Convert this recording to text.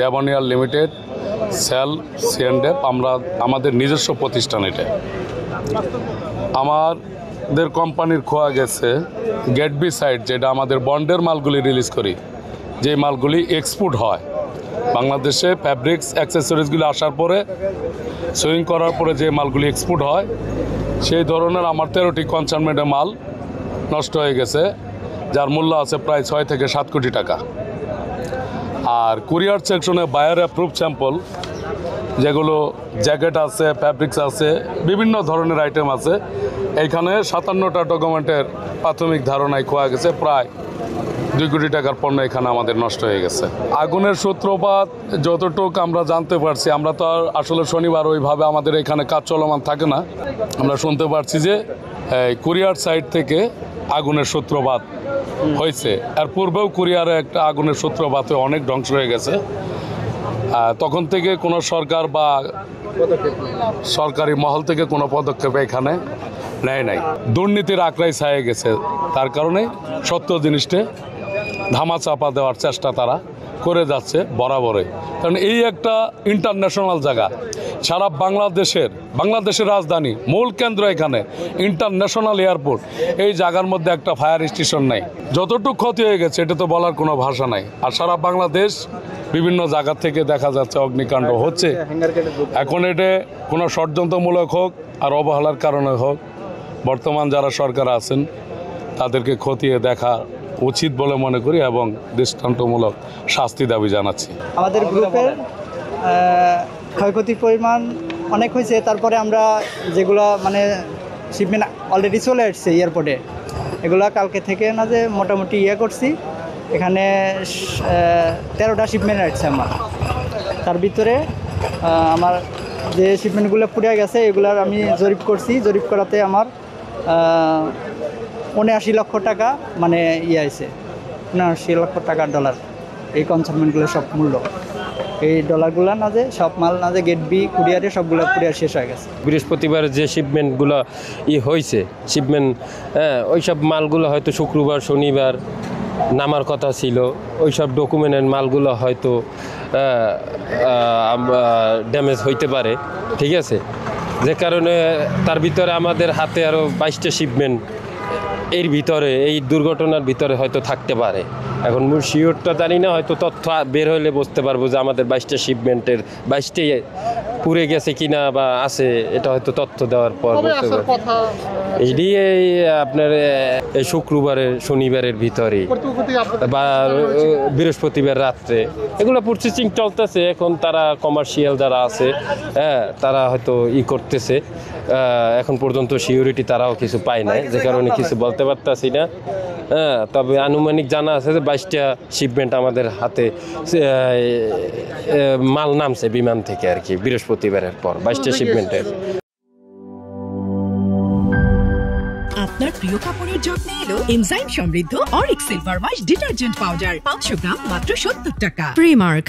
ডেবনিয়ার limited sell সিএনডেপ, আমরা আমাদের নিজস্ব প্রতিষ্ঠান। এটা আমাদের কোম্পানির খোয়া গেছে গেট বি সাইড, যেটা আমাদের বন্ডের মালগুলি রিলিজ করি, যে মালগুলি এক্সপোর্ট হয় বাংলাদেশে। ফ্যাব্রিক্স অ্যাক্সেসরিজগুলি আসার পরে সুইং করার পরে যে মালগুলি এক্সপোর্ট হয়, সেই ধরনের আমার 13টি কনসাইনমেন্টের মাল নষ্ট হয়ে গেছে, যার মূল্য আছে প্রায় 6 থেকে 7 কোটি টাকা। আর কুরিয়ার সেকশনে বায়ার অ্যাপ্রুভ স্যাম্পল, যেগুলো জ্যাকেট আছে, ফ্যাব্রিক্স আছে, বিভিন্ন ধরনের আইটেম আছে, এইখানে 57টা ডকুমেন্টের প্রাথমিক ধারণায় খোয়া গেছে প্রায় 2 কোটি টাকার পণ্য এখানে আমাদের নষ্ট হয়ে গেছে। আগুনের সূত্রপাত যতটুকু আমরা জানতে পারছি, আমরা তো আর আসলে শনিবার ওইভাবে আমাদের এখানে কাজ চলমান থাকে না, আমরা শুনতে পারছি যে কুরিয়ার সাইড থেকে আগুনের সূত্রপাত হয়েছে। এর পূর্বেও কুরিয়ারে একটা আগুনের সূত্রপাত হয়ে অনেক ধ্বংস হয়ে গেছে। তখন থেকে কোনো সরকার বা সরকারি মহল থেকে কোনো পদক্ষেপ এখানে নেয় নাই। দুর্নীতির আঁকড়াই ছায়ে গেছে, তার কারণে সত্য জিনিসটা ধামাচাপা দেওয়ার চেষ্টা তারা করে যাচ্ছে বরাবরই। কারণ এই একটা ইন্টারন্যাশনাল জায়গা, সারা বাংলাদেশের রাজধানী, মূল কেন্দ্র এখানে ইন্টারন্যাশনাল এয়ারপোর্ট, এই জায়গার মধ্যে একটা ফায়ার স্টেশন নেই। যতটুকু ক্ষতি হয়ে গেছে এটা তো বলার কোনো ভাষা নাই। আর সারা বাংলাদেশ বিভিন্ন জায়গা থেকে দেখা যাচ্ছে অগ্নিকাণ্ড হচ্ছে। এখন এটা কোনো ষড়যন্ত্রমূলক হোক আর অবহেলার কারণে হোক, বর্তমান যারা সরকার আছেন তাদেরকে খতিয়ে দেখা উচিত বলে মনে করি এবং দৃষ্টান্তমূলক শাস্তি দাবি জানাচ্ছি। আমাদের গ্রুপের ক্ষয়ক্ষতির পরিমাণ অনেক হয়েছে। তারপরে আমরা যেগুলো মানে শিপমেন্ট অলরেডি চলে আসছে এয়ারপোর্টে, এগুলো কালকে থেকে না যে মোটামুটি করছি। এখানে 13টা শিপমেন্ট আসছে আমার। তার ভিতরে আমার যে শিপমেন্টগুলো পুড়ে গেছে এগুলার আমি জরিপ করছি। জরিপ করাতে আমার 79 লক্ষ টাকা মানে আছে, 79 লক্ষ টাকার ডলার এই কনসাইনমেন্টগুলো সব মূল্য। এই ডলারগুলো না যে সব মাল না যে গেট বি কুরিয়ারে সবগুলো কুরিয়ার শেষ হয়ে গেছে। বৃহস্পতিবার যে শিপমেন্টগুলো হয়েছে শিপমেন্ট, ওই সব মালগুলো হয়তো শুক্রবার শনিবার নামার কথা ছিল। ওই সব ডকুমেন্টের মালগুলো হয়তো ড্যামেজ হইতে পারে, ঠিক আছে, যে কারণে তার ভিতরে আমাদের হাতে আরও 22টা শিপমেন্ট এর ভিতরে এই দুর্ঘটনার ভিতরে হয়তো থাকতে পারে। এখন মূল শিওরটা জানি না, হয়তো তথ্য বের হলে বুঝতে পারবো যে আমাদের 22টা শিপমেন্টের 22টাই পুড়ে গেছে কিনা বা আছে, এটা হয়তো তথ্য দেওয়ার পর বুঝতে পারবো। এটি আপনার এই শুক্রবারের শনিবারের ভিতরে বা বৃহস্পতিবার রাত্রে এগুলো প্রসেসিং চলতেছে। এখন তারা কমার্শিয়াল যারা আছে তারা হয়তো করতেছে। এখন পর্যন্ত সিকিউরিটি তারাও কিছু পায় নাই, যে কারণে কিছু বলতে পারতাছি না। তবে আনুমানিক জানা আছে যে 22টা শিপমেন্ট আমাদের হাতে মাল নামছে বিমান থেকে আর কি, বৃহস্পতিবারের পর 22টা শিপমেন্টের। আপনার প্রিয় কাপড়ের যত্নে এলো এনজাইম সমৃদ্ধ Arik silver wash detergent powder, 500 গ্রাম মাত্র 70 টাকা। প্রিমার্ক।